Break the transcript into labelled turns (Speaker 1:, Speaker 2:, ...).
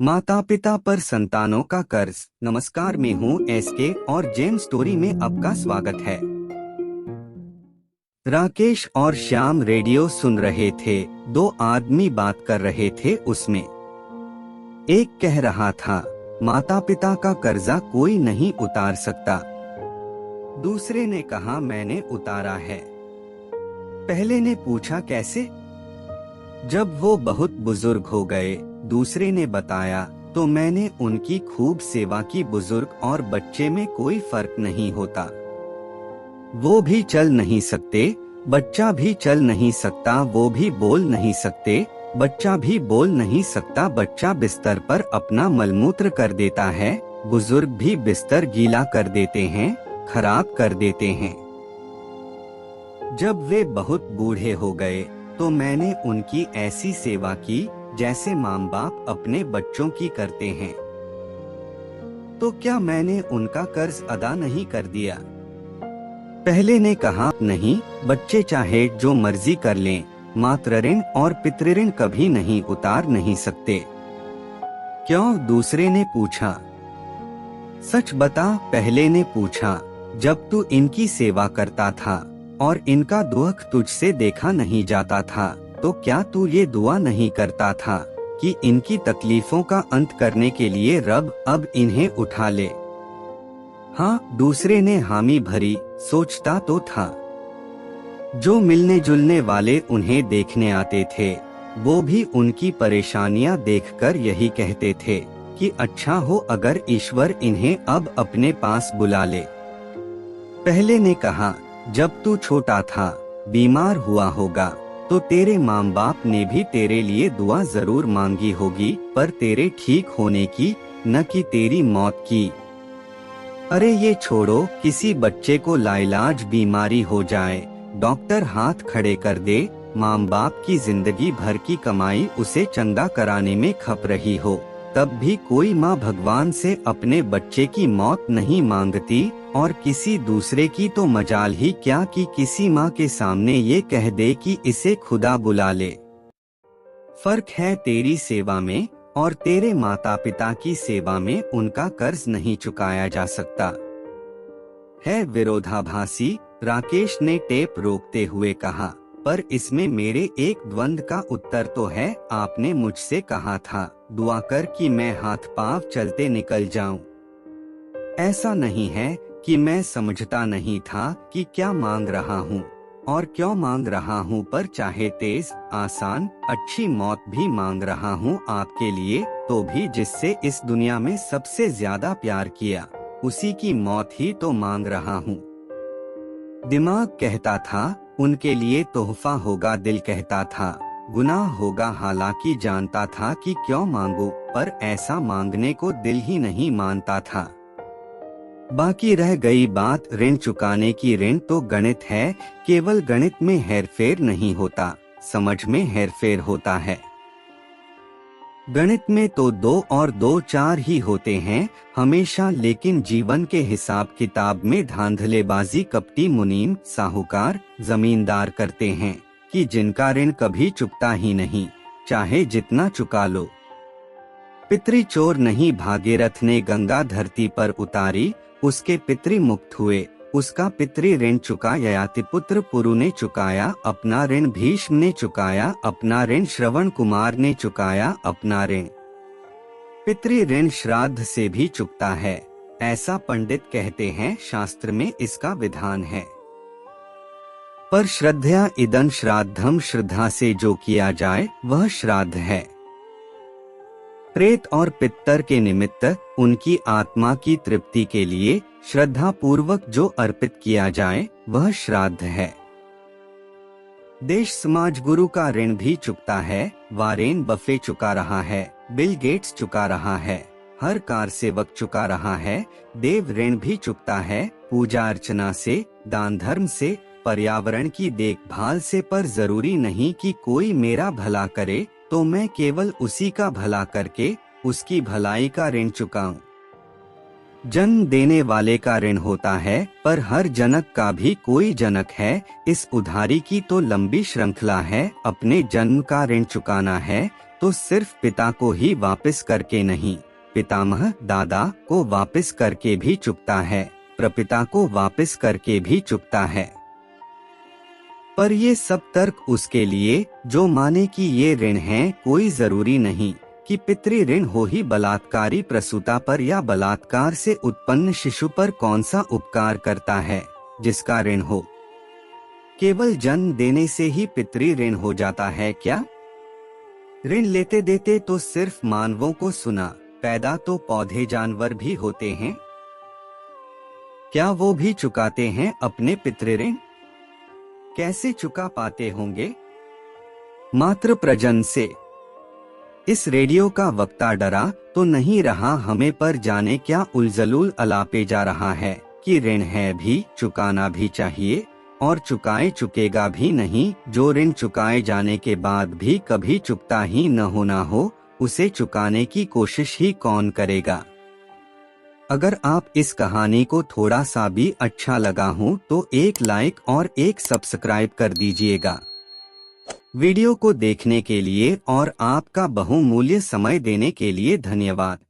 Speaker 1: माता पिता पर संतानों का कर्ज। नमस्कार, मैं हूँ एसके और जेम स्टोरी में आपका स्वागत है। राकेश और श्याम रेडियो सुन रहे थे। दो आदमी बात कर रहे थे। उसमें एक कह रहा था, माता पिता का कर्जा कोई नहीं उतार सकता। दूसरे ने कहा, मैंने उतारा है। पहले ने पूछा, कैसे? जब वो बहुत बुजुर्ग हो गए, दूसरे ने बताया, तो मैंने उनकी खूब सेवा की। बुजुर्ग और बच्चे में कोई फर्क नहीं होता। वो भी चल नहीं सकते, बच्चा भी चल नहीं सकता। वो भी बोल नहीं सकते, बच्चा भी बोल नहीं सकता। बच्चा बिस्तर पर अपना मलमूत्र कर देता है, बुजुर्ग भी बिस्तर गीला कर देते हैं, खराब कर देते हैं। जब वे बहुत बूढ़े हो गए, तो मैंने उनकी ऐसी सेवा की जैसे माँ बाप अपने बच्चों की करते हैं। तो क्या मैंने उनका कर्ज अदा नहीं कर दिया? पहले ने कहा, नहीं, बच्चे चाहे जो मर्जी कर लें, मातृ ऋण और पितृ ऋण कभी नहीं उतार नहीं सकते। क्यों? दूसरे ने पूछा। सच बता, पहले ने पूछा। जब तू इनकी सेवा करता था और इनका दुख तुझसे देखा नहीं जाता था, तो क्या तू ये दुआ नहीं करता था कि इनकी तकलीफों का अंत करने के लिए रब अब इन्हें उठा ले? हाँ, दूसरे ने हामी भरी। सोचता तो था। जो मिलने जुलने वाले उन्हें देखने आते थे, वो भी उनकी परेशानियां देखकर यही कहते थे कि अच्छा हो अगर ईश्वर इन्हें अब अपने पास बुला ले। पहले ने कहा, जब तू छोटा था, बीमार हुआ होगा, तो तेरे माँ बाप ने भी तेरे लिए दुआ जरूर मांगी होगी, पर तेरे ठीक होने की, न कि तेरी मौत की। अरे ये छोड़ो, किसी बच्चे को लाइलाज बीमारी हो जाए, डॉक्टर हाथ खड़े कर दे, माँ बाप की जिंदगी भर की कमाई उसे चंगा कराने में खप रही हो, तब भी कोई माँ भगवान से अपने बच्चे की मौत नहीं मांगती, और किसी दूसरे की तो मजाल ही क्या कि किसी माँ के सामने ये कह दे कि इसे खुदा बुला ले। फर्क है तेरी सेवा में और तेरे माता पिता की सेवा में। उनका कर्ज नहीं चुकाया जा सकता है विरोधाभासी। राकेश ने टेप रोकते हुए कहा, पर इसमें मेरे एक द्वंद्व का उत्तर तो है। आपने मुझसे कहा था, दुआ कर कि मैं हाथ पांव चलते निकल जाऊं। ऐसा नहीं है कि मैं समझता नहीं था कि क्या मांग रहा हूँ और क्यों मांग रहा हूँ, पर चाहे तेज, आसान, अच्छी मौत भी मांग रहा हूँ आपके लिए, तो भी जिससे इस दुनिया में सबसे ज्यादा प्यार किया, उसी की मौत ही तो मांग रहा हूँ। दिमाग कहता था उनके लिए तोहफा होगा, दिल कहता था गुनाह होगा, हालांकि जानता था कि क्यों मांगू, पर ऐसा मांगने को दिल ही नहीं मानता था। बाकी रह गई बात ऋण चुकाने की। ऋण तो गणित है, केवल गणित में हेरफेर नहीं होता, समझ में हेरफेर होता है। गणित में तो 2 और 2 4 ही होते हैं हमेशा, लेकिन जीवन के हिसाब किताब में धांधलेबाजी कपटी मुनीम, साहूकार, जमींदार करते हैं कि जिनका ऋण कभी चुकता ही नहीं, चाहे जितना चुका लो। पितृ चोर नहीं, भागीरथ ने गंगा धरती पर उतारी, उसके पितृ मुक्त हुए, उसका पितृ ऋण चुका। ययातिपुत्र पुरु ने चुकाया अपना ऋण, भीष्म ने चुकाया अपना ऋण, श्रवण कुमार ने चुकाया अपना ऋण। पितृ ऋण श्राद्ध से भी चुकता है, ऐसा पंडित कहते हैं, शास्त्र में इसका विधान है। पर श्रद्धया इदं श्राद्धम, श्रद्धा से जो किया जाए वह श्राद्ध है। प्रेत और पितर के निमित्त उनकी आत्मा की तृप्ति के लिए श्रद्धा पूर्वक जो अर्पित किया जाए वह श्राद्ध है। देश समाज गुरु का ऋण भी चुकता है। वारेन बफे चुका रहा है, बिल गेट्स चुका रहा है, हर कार सेवक चुका रहा है। देव ऋण भी चुकता है, पूजा अर्चना से, दान धर्म से, पर्यावरण की देखभाल से। पर जरूरी नहीं कि कोई मेरा भला करे तो मैं केवल उसी का भला करके उसकी भलाई का ऋण चुकाऊं। जन्म देने वाले का ऋण होता है, पर हर जनक का भी कोई जनक है। इस उधारी की तो लंबी श्रृंखला है। अपने जन्म का ऋण चुकाना है तो सिर्फ पिता को ही वापस करके नहीं, पितामह दादा को वापस करके भी चुकता है, प्रपिता को वापस करके भी चुकता है। पर ये सब तर्क उसके लिए जो माने कि ये ऋण है, कोई जरूरी नहीं कि पितृ ऋण हो ही बलात्कारी प्रसूता पर या बलात्कार से उत्पन्न शिशु पर। कौन सा उपकार करता है जिसका ऋण हो? केवल जन्म देने से ही पितृ ऋण हो जाता है क्या? ऋण लेते देते तो सिर्फ मानवों को सुना, पैदा तो पौधे जानवर भी होते हैं, क्या वो भी चुकाते हैं अपने पितृ ऋण? कैसे चुका पाते होंगे? मात्र प्रजन से। इस रेडियो का वक्ता डरा तो नहीं रहा हमें, पर जाने क्या उलझलूल अलापे जा रहा है कि ऋण है भी चुकाना भी चाहिए, और चुकाए चुकेगा भी नहीं। जो ऋण चुकाए जाने के बाद भी कभी चुकता ही न होना हो, उसे चुकाने की कोशिश ही कौन करेगा? अगर आप इस कहानी को थोड़ा सा भी अच्छा लगा हो तो एक लाइक और एक सब्सक्राइब कर दीजिएगा। वीडियो को देखने के लिए और आपका बहुमूल्य समय देने के लिए धन्यवाद।